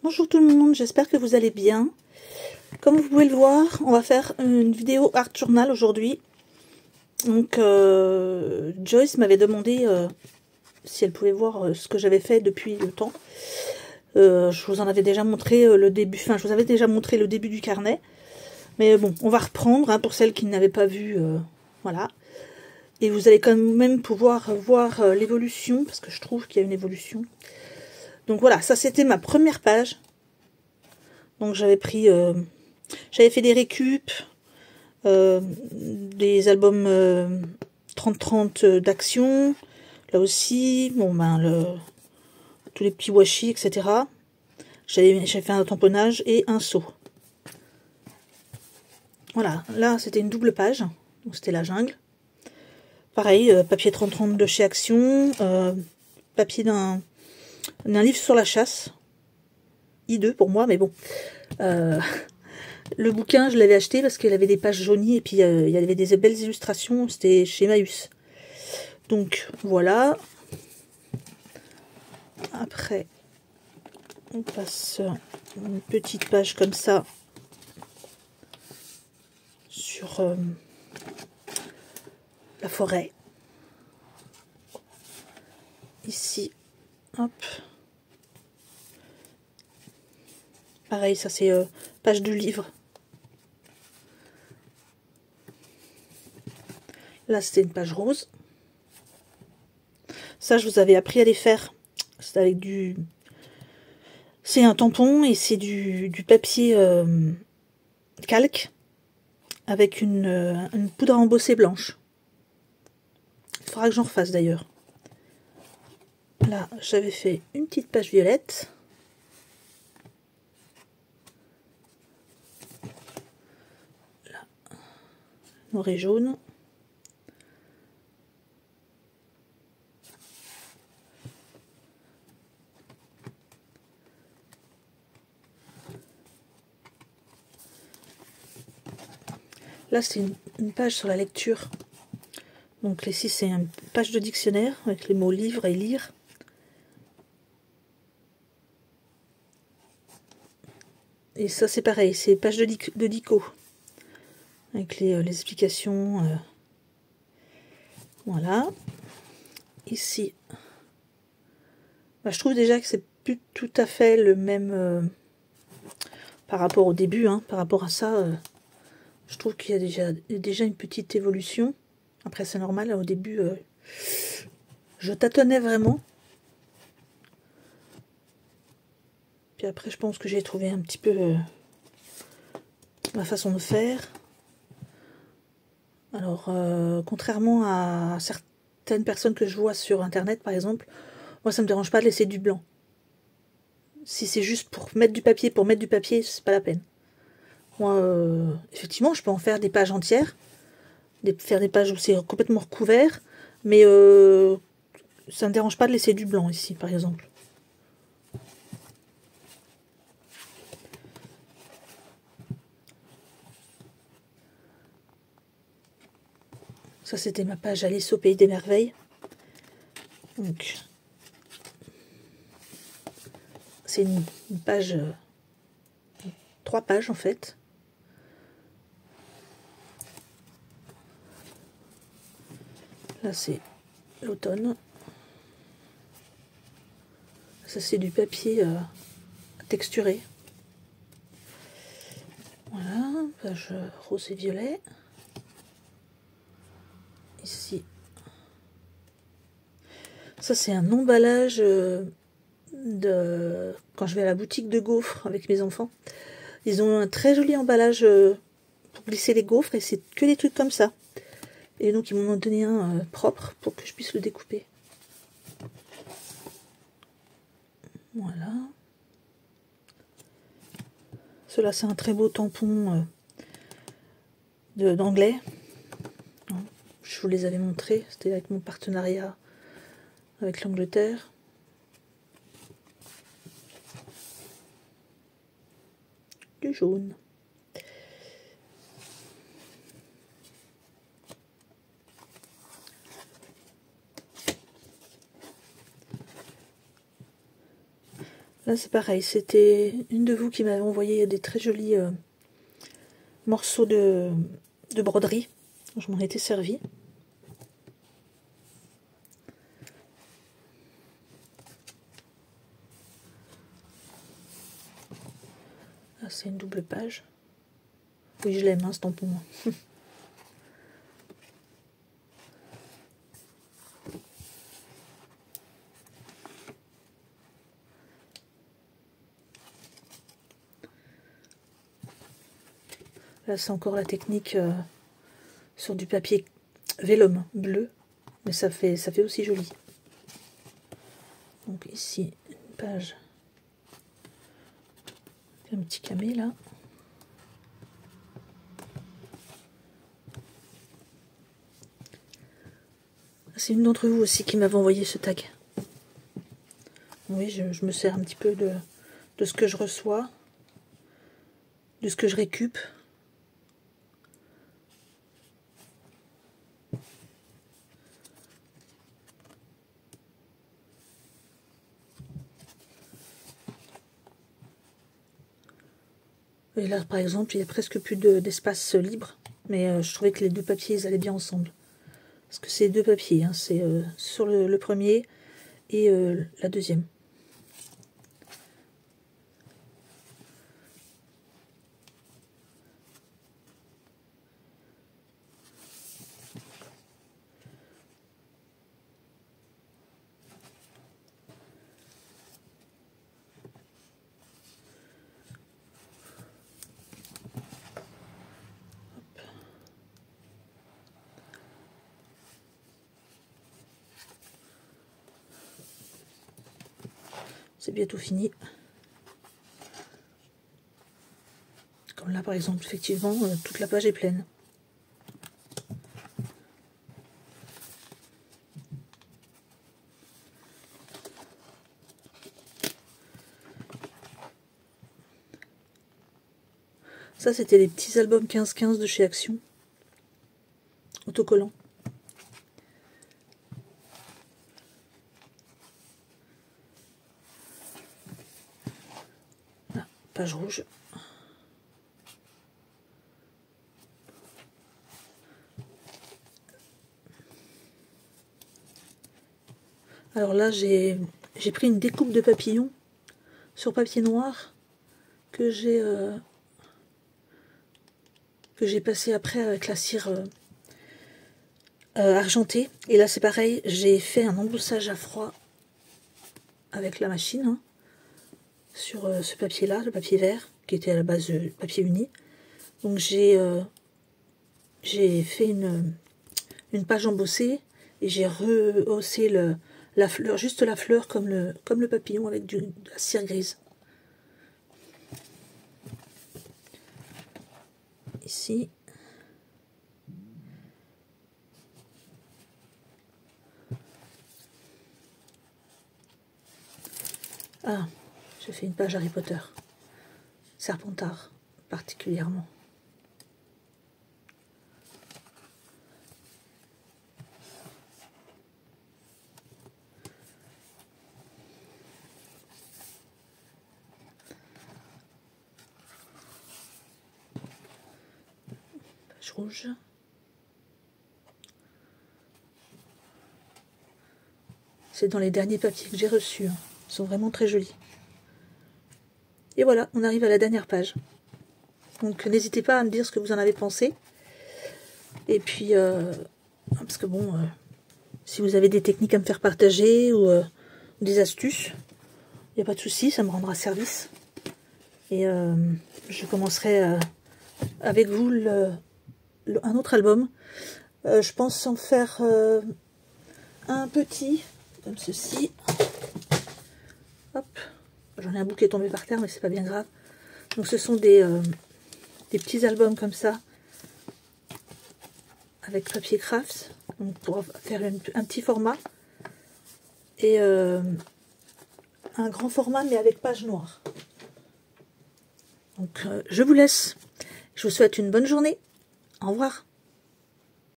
Bonjour tout le monde, j'espère que vous allez bien. Comme vous pouvez le voir, on va faire une vidéo art journal aujourd'hui. Donc Joyce m'avait demandé si elle pouvait voir ce que j'avais fait depuis le temps. Je vous en avais déjà montré le début, enfin je vous avais déjà montré le début du carnet. Mais bon, on va reprendre hein, pour celles qui n'avaient pas vu, voilà. Et vous allez quand même pouvoir voir l'évolution, parce que je trouve qu'il y a une évolution. Donc voilà, ça c'était ma première page. Donc j'avais pris, j'avais fait des récup, des albums 30-30 d'action, là aussi, bon ben tous les petits washi, etc. J'avais fait un tamponnage et un seau. Voilà, là c'était une double page, donc c'était la jungle. Pareil, papier 30-30 de chez Action, papier d'un livre sur la chasse, I2 pour moi, mais bon. Le bouquin, je l'avais acheté parce qu'il avait des pages jaunies et puis il y avait des belles illustrations, c'était chez Emmaüs. Donc voilà. Après, on passe une petite page comme ça sur la forêt. Ici, hop. Pareil, ça c'est page de livre. Là, c'était une page rose. Ça, je vous avais appris à les faire. C'est avec du... C'est un tampon et c'est du papier calque avec une poudre à embosser blanche. Il faudra que j'en refasse d'ailleurs. Là, j'avais fait une petite page violette. Là, noir et jaune. Là, c'est une page sur la lecture. Donc ici, c'est une page de dictionnaire avec les mots livre et lire. Et ça, c'est pareil, c'est page de dico. Avec les explications. Voilà. Ici. Bah, je trouve déjà que c'est plus tout à fait le même par rapport au début. Hein, par rapport à ça, je trouve qu'il y a déjà une petite évolution. Après, c'est normal, au début, je tâtonnais vraiment. Puis après, je pense que j'ai trouvé un petit peu ma façon de faire. Alors, contrairement à certaines personnes que je vois sur Internet, par exemple, moi, ça me dérange pas de laisser du blanc. Si c'est juste pour mettre du papier, c'est pas la peine. Moi, effectivement, je peux en faire des pages entières, faire des pages où c'est complètement recouvert, mais ça ne me dérange pas de laisser du blanc ici, par exemple. Ça, c'était ma page Alice au pays des merveilles. Donc, c'est une page, 3 pages en fait. Là, c'est l'automne. Ça, c'est du papier texturé. Voilà, page rose et violet. Ici. Ça, c'est un emballage de quand je vais à la boutique de gaufres avec mes enfants. Ils ont un très joli emballage pour glisser les gaufres et c'est que des trucs comme ça. Et donc, ils m'en ont donné un propre pour que je puisse le découper. Voilà. Cela, c'est un très beau tampon d'anglais. Je vous les avais montrés. C'était avec mon partenariat avec l'Angleterre. Du jaune. Là, Là c'est pareil, c'était une de vous qui m'avait envoyé des très jolis morceaux de broderie. Je m'en étais servi. Là c'est une double page. Oui, je l'aime, hein, ce tampon. Là, c'est encore la technique sur du papier vélum bleu, mais ça fait aussi joli. Donc ici, une page, un petit camé là. C'est une d'entre vous aussi qui m'avait envoyé ce tag. Oui, je me sers un petit peu de ce que je reçois, de ce que je récup. Et là, par exemple, il n'y a presque plus d'espace libre, mais je trouvais que les deux papiers ils allaient bien ensemble. Parce que c'est deux papiers, hein, c'est sur le premier et la deuxième. C'est bientôt fini. Comme là par exemple, effectivement, toute la page est pleine. Ça, c'était les petits albums 15-15 de chez Action. Autocollants. Là, page rouge. Alors là, j'ai pris une découpe de papillon sur papier noir que j'ai passé après avec la cire argentée. Et là, c'est pareil, j'ai fait un embossage à froid avec la machine hein, sur ce papier-là, le papier vert, qui était à la base papier uni. Donc j'ai fait une page embossée et j'ai rehaussé la fleur, juste la fleur comme le papillon avec de la cire grise. Ici. Ah, j'ai fait une page Harry Potter. Serpentard, particulièrement. Page rouge. C'est dans les derniers papiers que j'ai reçus. Hein. Ils sont vraiment très jolis. Et voilà, on arrive à la dernière page. Donc n'hésitez pas à me dire ce que vous en avez pensé. Et puis, parce que bon, si vous avez des techniques à me faire partager ou des astuces, il n'y a pas de souci, ça me rendra service. Et je commencerai avec vous un autre album. Je pense en faire un petit, comme ceci. Hop, j'en ai un bout qui est tombé par terre, mais c'est pas bien grave. Donc ce sont des petits albums comme ça, avec papier craft, donc pour faire un petit format. Et un grand format, mais avec page noire. Donc je vous laisse. Je vous souhaite une bonne journée. Au revoir.